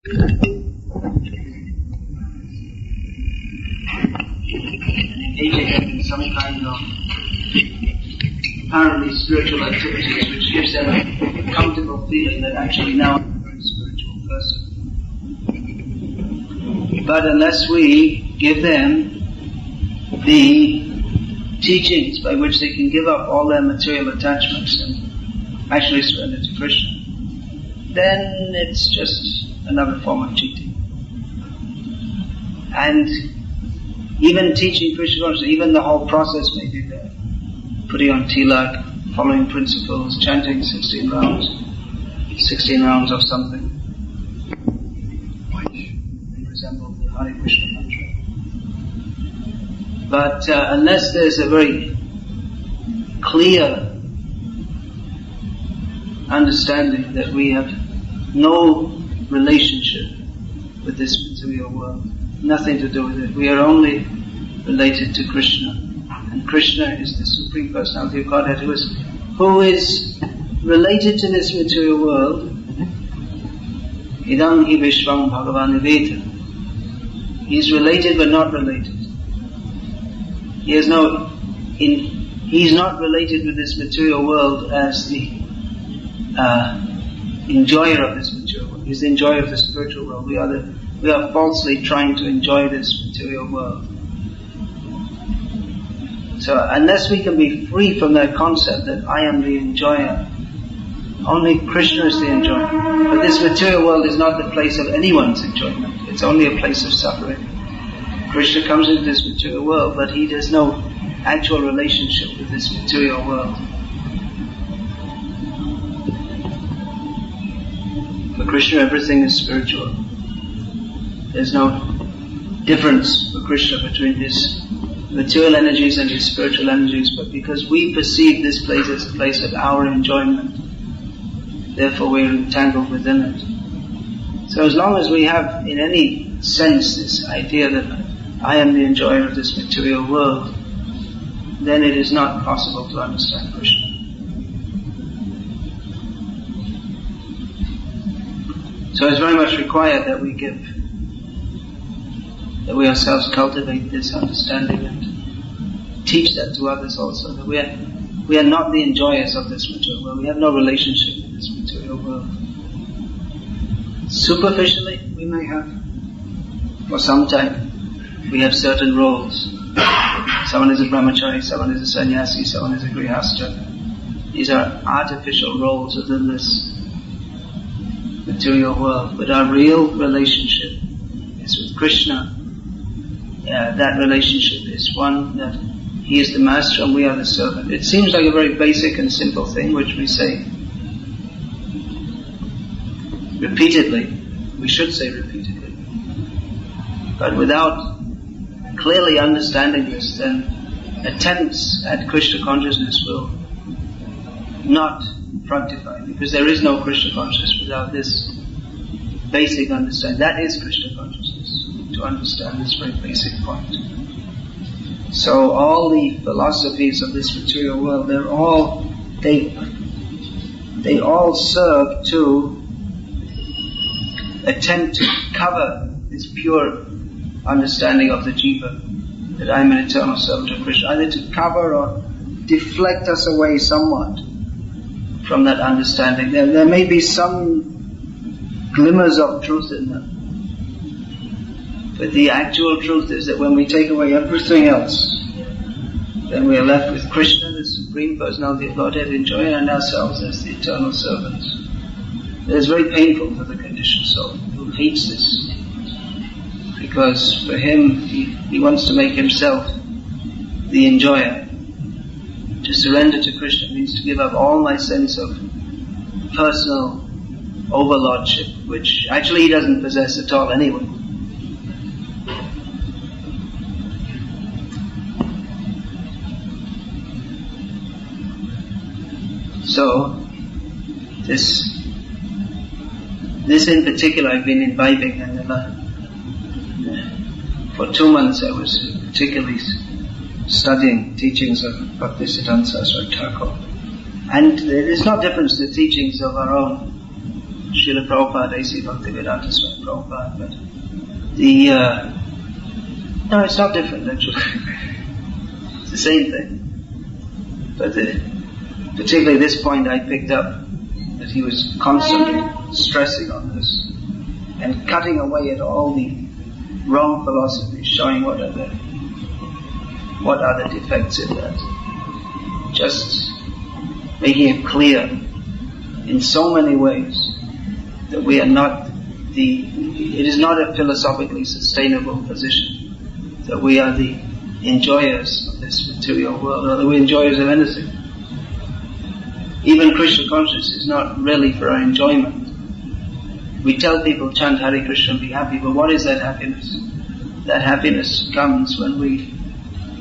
Engaging in some kind of apparently spiritual activities which gives them a comfortable feeling that actually now I'm a very spiritual person. But unless we give them the teachings by which they can give up all their material attachments and actually surrender to Krishna, then it's just another form of cheating. And even teaching Krishna consciousness, even the whole process may be there. Putting on tilak, following principles, chanting 16 rounds of something, which may resemble the Hare Krishna mantra. But unless there's a very clear understanding that we have no relationship with this material world, nothing to do with it, we are only related to Krishna, and Krishna is the Supreme Personality of Godhead who is related to this material world. Idam hi vishvam bhagavan niveta. He is related but not related. He's not related with this material world as the enjoyer of this material world. He's the enjoyer of the spiritual world. We are falsely trying to enjoy this material world. So unless we can be free from that concept that I am the enjoyer, only Krishna is the enjoyer. But this material world is not the place of anyone's enjoyment. It's only a place of suffering. Krishna comes into this material world, but he has no actual relationship with this material world. For Krishna, everything is spiritual. There's no difference for Krishna between his material energies and his spiritual energies, but because we perceive this place as a place of our enjoyment, therefore we're entangled within it. So as long as we have in any sense this idea that I am the enjoyer of this material world, then it is not possible to understand Krishna. So it's very much required that we ourselves cultivate this understanding and teach that to others also, that we are not the enjoyers of this material world. We have no relationship with this material world. Superficially, we may have. For some time, we have certain roles. Someone is a brahmachari, someone is a sannyasi, someone is a grihastha. These are artificial roles within this material world. But our real relationship is with Krishna. That relationship is one that he is the master and we are the servant. It seems like a very basic and simple thing which we say repeatedly. We should say repeatedly. But without clearly understanding this, then attempts at Krishna consciousness will not fructify, because there is no Krishna consciousness without this basic understanding. That is Krishna consciousness, to understand this very basic point. So all the philosophies of this material world, they all serve to attempt to cover this pure understanding of the jiva, that I am an eternal servant of Krishna, either to cover or deflect us away somewhat from that understanding. There may be some glimmers of truth in them, but the actual truth is that when we take away everything else, then we are left with Krishna, the Supreme Personality of Godhead, enjoying, and ourselves as the eternal servants. It is very painful for the conditioned soul who hates this, because for him, he wants to make himself the enjoyer. To surrender to Krishna means to give up all my sense of personal overlordship, which actually he doesn't possess at all anyway. So, this in particular I've been imbibing, and for 2 months I was particularly studying teachings of Bhaktisiddhanta Saraswati Thakur. And it is no different to the teachings of our own Srila Prabhupada, A.C. Bhaktivedanta Swami Prabhupada, but no, it's not different actually. It's the same thing. But particularly this point I picked up, that he was constantly stressing on this and cutting away at all the wrong philosophies, showing what are the defects in that. Just making it clear in so many ways that we are not it is not a philosophically sustainable position, that we are the enjoyers of this material world, or that we're enjoyers of anything. Even Krishna consciousness is not really for our enjoyment. We tell people, chant Hare Krishna and be happy, but what is that happiness? That happiness comes when we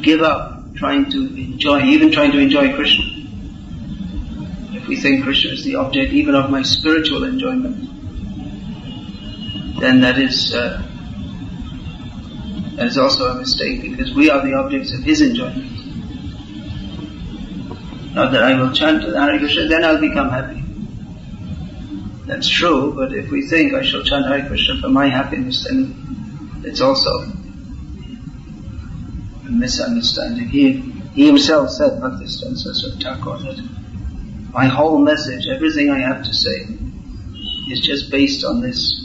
give up trying to enjoy Krishna. If we think Krishna is the object even of my spiritual enjoyment, then that is also a mistake, because we are the objects of his enjoyment. Not that I will chant Hare Krishna, then I'll become happy. That's true, but if we think I shall chant Hare Krishna for my happiness, then it's also a misunderstanding. He himself said, Bhaktisiddhanta Saraswati Thakur, that my whole message, everything I have to say, is just based on this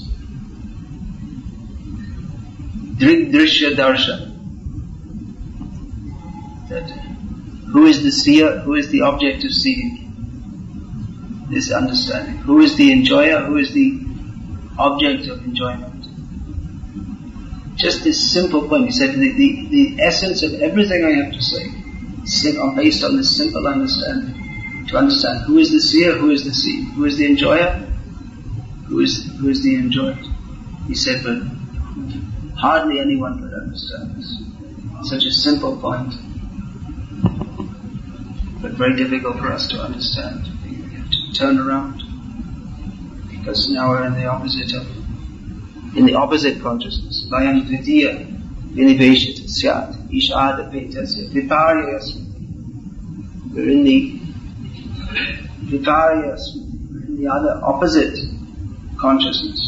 Drishya Darshan. That who is the seer, who is the object of seeing? This understanding. Who is the enjoyer, who is the object of enjoyment? Just this simple point. He said the essence of everything I have to say is based on this simple understanding. To understand who is the seer, who is the seen, who is the enjoyer, who is the enjoyed. He said, but hardly anyone could understand this. Such a simple point, but very difficult for us to understand. We have to turn around, because now we're in the opposite consciousness. Vayam dvitiya viniveshita syat ishada petasya viparyasmi. We're in the viparyasmi, we're in the other opposite consciousness,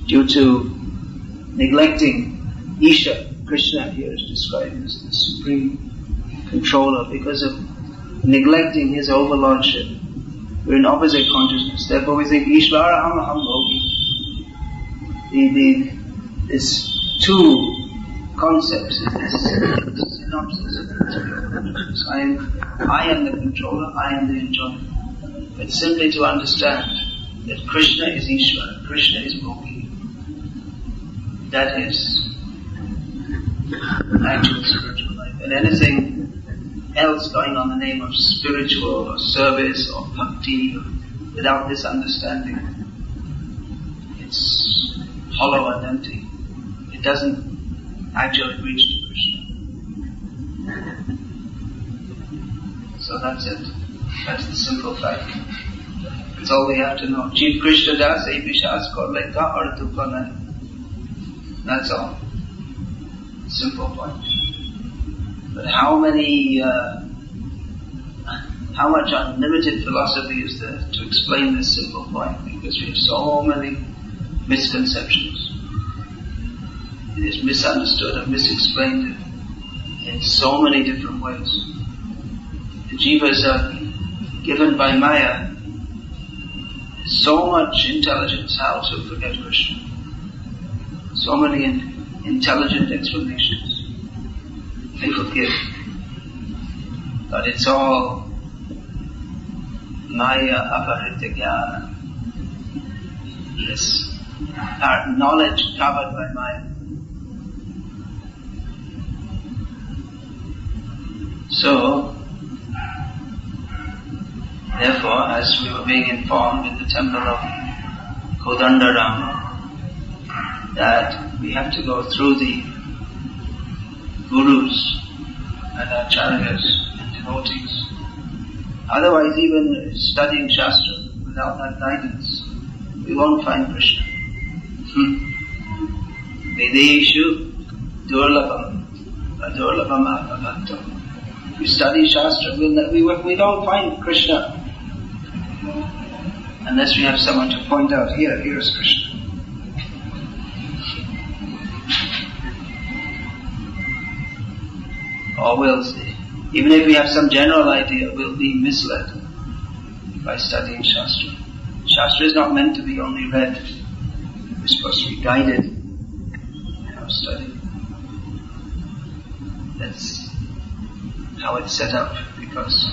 due to neglecting Isha. Krishna here is described as the supreme controller. Because of neglecting his overlordship, we're in opposite consciousness. Therefore we think Ishvara Aham Bhogi. These two concepts, this synopsis of the material consciousness. I am the controller, I am the enjoyer. But simply to understand that Krishna is Ishvara, Krishna is Bhogi. That is actual spiritual life. And anything else going on the name of spiritual or service or bhakti, without this understanding, it's hollow and empty. It doesn't actually reach to Krishna. So that's it. That's the simple fact. That's all we have to know. Chief Krishna Das, Vishas Kor Lekha or Dukha. That's all. Simple point. But how much unlimited philosophy is there to explain this simple point? Because we have so many misconceptions. It is misunderstood and misexplained in so many different ways. The jivas are given by Maya so much intelligence how to forget Krishna. So many intelligent explanations. They forgive. But it's all Maya aparita jnana. This knowledge covered by Maya. So, therefore, as we were being informed in the temple of Kodandarama, that we have to go through the gurus and acharyas and devotees. Otherwise, even studying Shastra without that guidance, we won't find Krishna. Vedeshu durlabham adurlabham abhaktam. We study Shastra, we don't find Krishna. unless we have someone to point out, here is Krishna. Or we'll see. Even if we have some general idea, we'll be misled by studying Shastra. Shastra is not meant to be only read. We're supposed to be guided in our study. That's how it's set up, because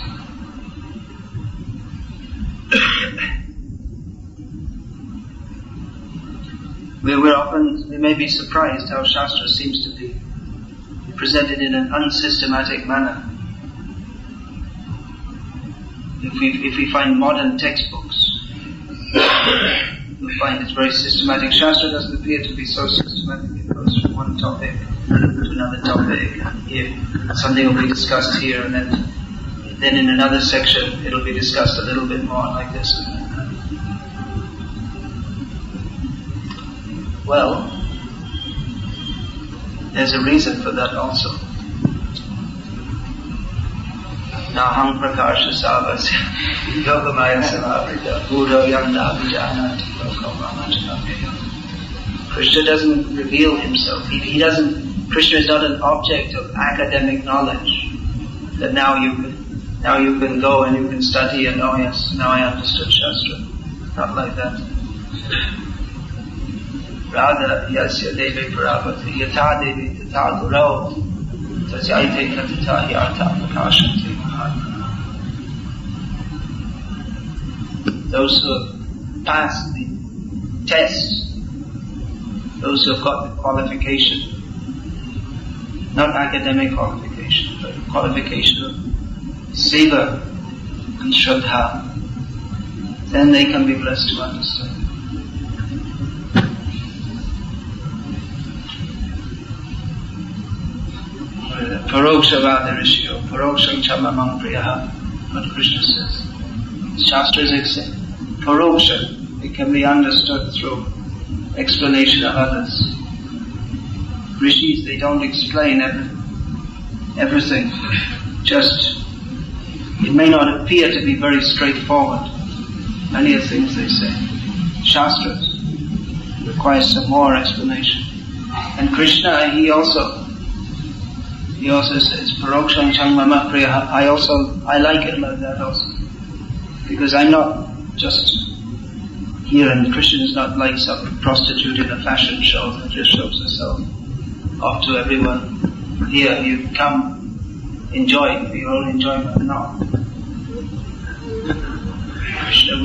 we may be surprised how Shastra seems to be presented in an unsystematic manner. If we find modern textbooks, we'll find it's very systematic. Shastra doesn't appear to be so systematic. It goes from one topic to another topic. If something will be discussed here, and then in another section it'll be discussed a little bit more like this. Well, there's a reason for that also. Naham prakasha savasya yogamaya samavrita buddha yanda vijanati lokamamachanavya. Krishna doesn't reveal himself. He doesn't. Krishna is not an object of academic knowledge. That now you can go and you can study and oh yes, now I understood Shastra. Not like that. Rather, yasya devi parabhati yatha devi tatha gurau tasyate katata yartha prakashanti mahatma. Those who have passed the test, those who have got the qualification, not academic qualification, but qualification of seva and shraddha, then they can be blessed to understand. Paroksha vadarishyo, paroksham chamamam priyaha, what Krishna says. Shastra is paroksha, it can be understood through explanation of others. Rishis, they don't explain everything. Just, it may not appear to be very straightforward, many of the things they say. Shastras requires some more explanation. And Krishna, he also says, Paroksham Changmama Priya. I like it like that also. Because I'm not just here, and Krishna is not like some prostitute in a fashion show that just shows herself off to everyone. Here, you come, enjoy for your own enjoyment. No. Krishna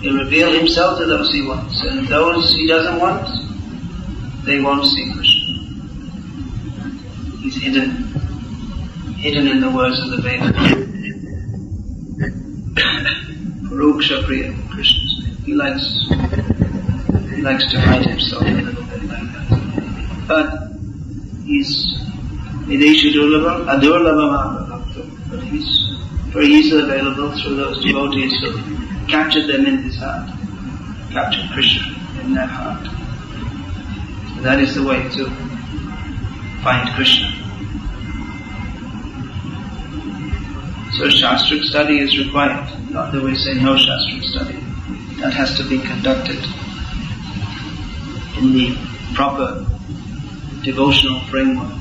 he'll reveal himself to those he wants, and those he doesn't want, they won't see Krishna. He's hidden in the words of the Veda. Paroksha Priya, Krishna's name. He likes to hide himself a little bit like that. But he's Videsha Durlabha, but he's very easily available through those devotees who captured them in his heart, captured Krishna in their heart. So that is the way to find Krishna. So Shastric study is required. Not that we say no Shastric study. That has to be conducted in the proper devotional framework.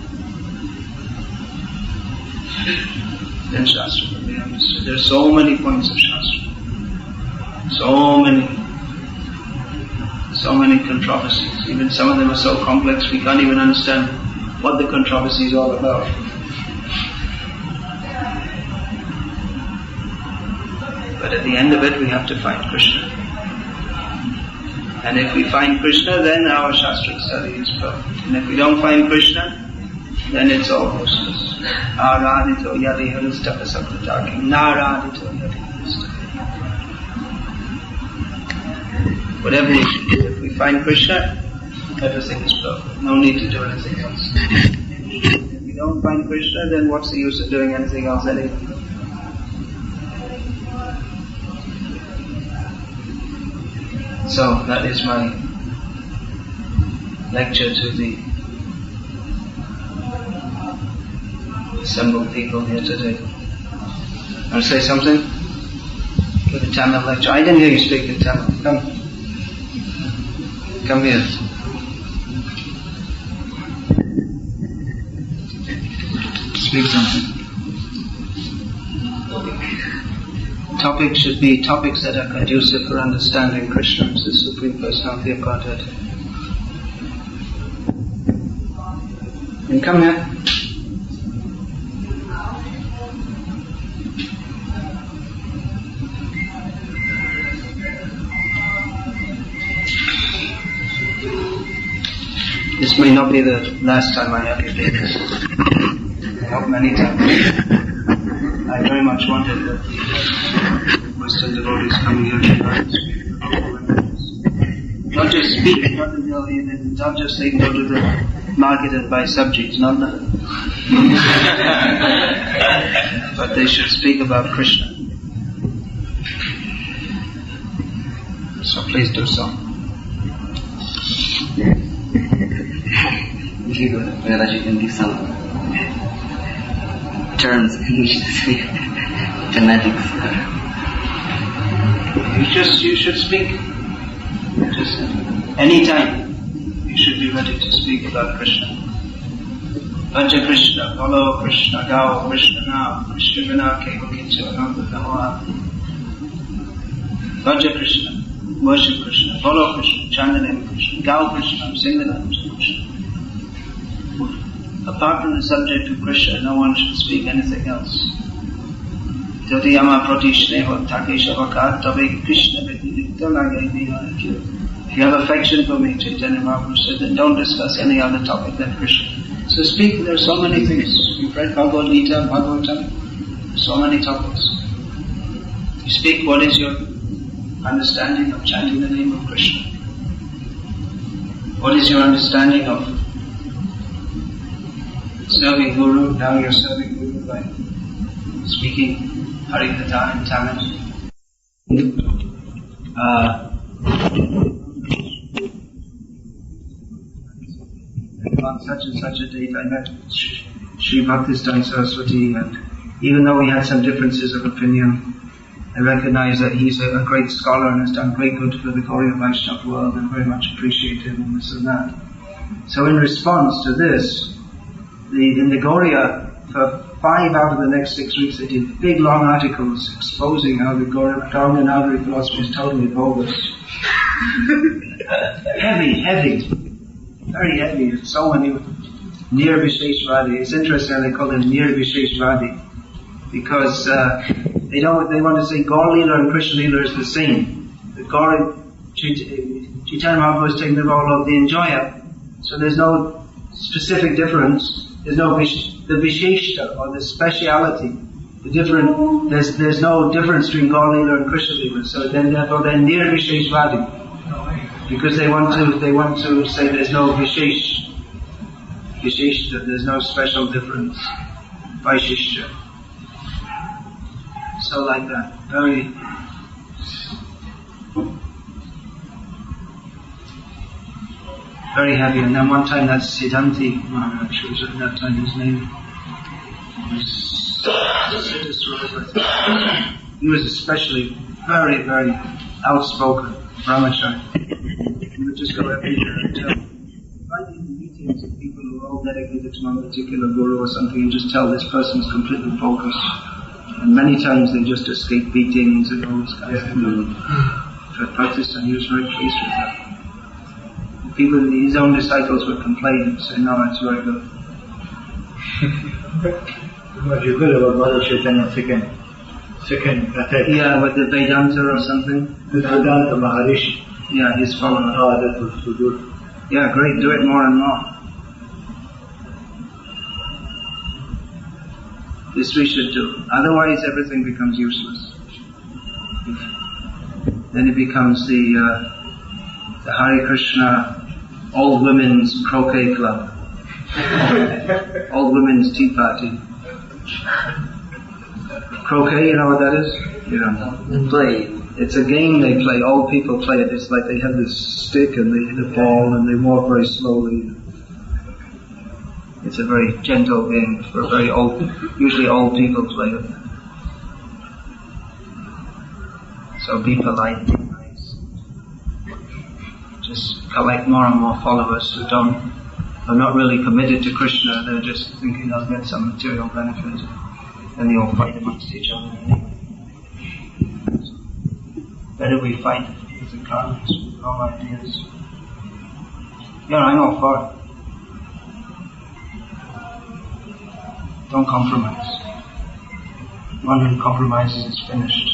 Then Shastra will be understood. There are so many points of Shastra. So many controversies. Even some of them are so complex we can't even understand what the controversy is all about. But at the end of it, we have to find Krishna. And if we find Krishna, then our Shastric study is perfect. And if we don't find Krishna, then it's all useless. Aradito yadi haristaka sakrataki. Naradito yadi haristaka. Whatever we do, if we find Krishna, everything is perfect. No need to do anything else. If we don't find Krishna, then what's the use of doing anything else anyway? So that is my lecture to the assembled people here today. Want to say something? give a Tamil lecture. I didn't hear you speak in Tamil. Come here. Speak something. Topics should be topics that are conducive for understanding Krishna as the Supreme Personality of Godhead. And come here. This may not be the last time I have you do this. I hope many times. I very much wanted the Western devotees coming here tonight. Not just speak, not just they can go to the market and buy subjects, not that. But they should speak about Krishna. So please do so. Whereas you can give some terms in which to speak genetics. You should speak. Just any time you should be ready to speak about Krishna. Bhaja Krishna, follow Krishna, gao Krishna now, Krishna vina keva kincha ananda dhamma. Bhaja Krishna, worship Krishna, follow Krishna, chant the name of Krishna, gao Krishna, sing the names of Krishna. Apart from the subject of Krishna, no one should speak anything else. If you have affection for me, Chaitanya Mahaprabhu said, then don't discuss any other topic than Krishna. So speak, there are so many things. You've read Bhagavad Gita, Bhagavatam, so many topics. You speak, what is your understanding of chanting the name of Krishna? What is your understanding of serving Guru? Now you're serving Guru by speaking Harikatha in Tamil. On such and such a date I met Sri Bhakti Saraswati, and even though we had some differences of opinion, I recognize that he's a great scholar and has done great good for the Gauriya Vaishnava world, and very much appreciate him and this and that. So in response to this, in the Gauriya, for 5 out of the next 6 weeks they did big long articles exposing how the Gauriya Nadu philosophy is totally bogus. Heavy, very heavy. So many near Visheshvadi. It's interesting they call them near Visheshvadi, because they want to say Gaur Leela and Krishna Leela is the same. The Chaitanya Mahaprabhu is taking the role of the enjoyer, so there's no specific difference. There's no the Visheshta or the speciality. There's no difference between Gaur Leela and Krishna Leela. So therefore they're near Visheshvadi, because they want to say there's no Visheshta, there's no special difference. Vaishishta. So like that, very heavy. And then one time that Siddhanti Maharaj, who was at that time, his name was he was especially very, very outspoken brahmachari. He would just go every year and tell, inviting meetings of people who are all dedicated to one particular guru or something, and just tell this person is completely focused. And many times they just escape beatings and all this kind of thing. For Pakistan, he was very pleased with that. People, his own disciples would complain and say, no, it's very good. What you good about Mother Chaitanya second attack? Yeah, with the Vedanta or something. The Vedanta Maharishi. Yeah, he's following up. Oh, that was so good. Yeah, great, do it more and more. This we should do. Otherwise everything becomes useless. Then it becomes the Hare Krishna Old Women's Croquet Club. Old Women's Tea Party. Croquet, you know what that is? You don't know. Play. It's a game they play. Old people play it. It's like they have this stick and they hit a ball and they walk very slowly. It's a very gentle game for very old, usually old people play it. So be polite, be nice. Just collect more and more followers who are not really committed to Krishna. They're just thinking they'll get some material benefit, and they all fight amongst each other anyway. Better we fight with the karmas, with wrong ideas. Yeah, I'm all for it. Don't compromise. One who compromises is finished.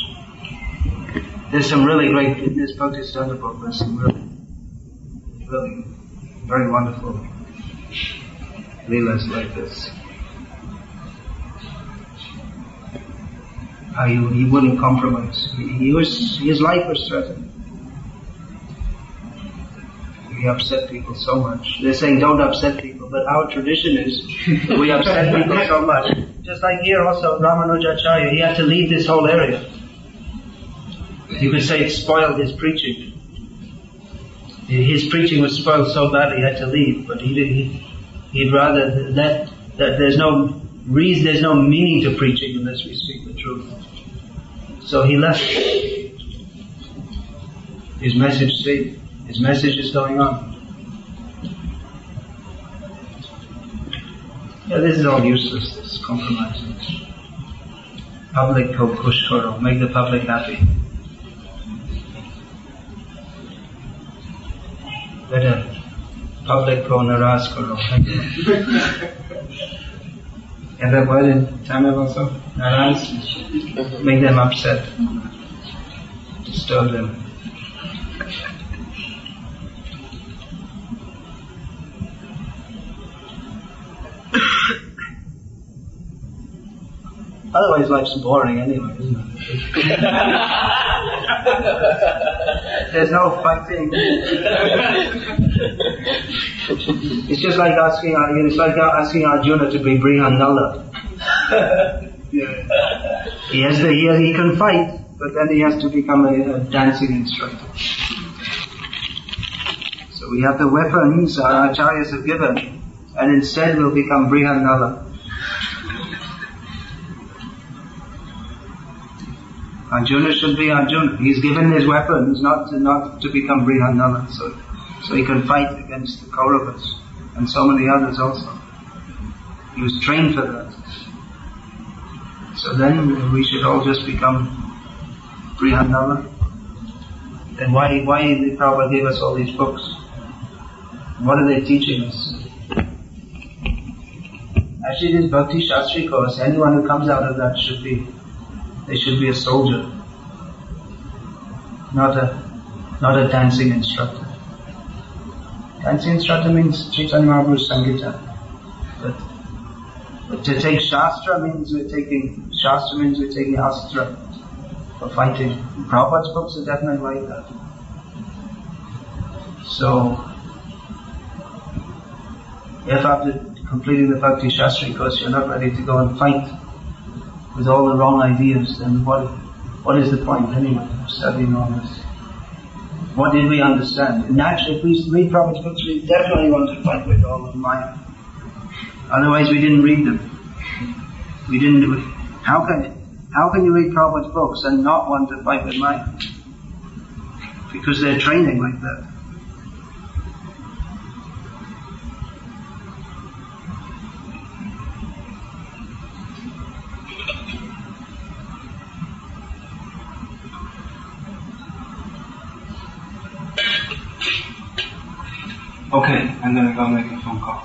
There's some really great, in this Bhakti book, there's some really very wonderful leelas like this. How he wouldn't compromise. His life was threatened. He upset people so much. They're saying don't upset people, but our tradition is we upset people so much. Just like here also, Ramanujacharya, he had to leave this whole area. You could say it spoiled his preaching. His preaching was spoiled so badly he had to leave, but he'd rather that there's no reason, there's no meaning to preaching unless we speak the truth. So he left. His message stayed. His message is going on. Yeah, this is all useless, this compromising. Public ko khush karo, make the public happy. Better public ko naraz karo. And that word in Tamil also? Naraz? Make them upset. Disturb them. Otherwise life's boring anyway, isn't it? There's no fighting. It's just like asking Arjuna to be Brihanala. He can fight, but then he has to become a dancing instructor. So we have the weapons our acharyas have given, and instead we'll become Brihanala. Arjuna should be Arjuna. He's given his weapons not to become Brihanala, so he can fight against the Kauravas and so many others also. He was trained for that. So then we should all just become Brihanala. Then why did Prabhupada give us all these books? What are they teaching us? Actually, this Bhakti Shastri course, anyone who comes out of that should be a soldier, not a dancing instructor. Dancing instructor means Chaitanya Mahaprabhu's Sankirtan. But to take Shastra means we're taking Astra for fighting. Prabhupada's books are definitely like that. So, if after completing the Bhakti Shastri course you're not ready to go and fight with all the wrong ideas, then what is the point anyway of studying all this? What did we understand? Naturally, if we read Prabhupada's books, we definitely want to fight with all of Maya. Otherwise, we didn't read them. We didn't do it. How can you read Prabhupada's books and not want to fight with Maya? Because they're training like that. Okay, I'm gonna go make a phone call.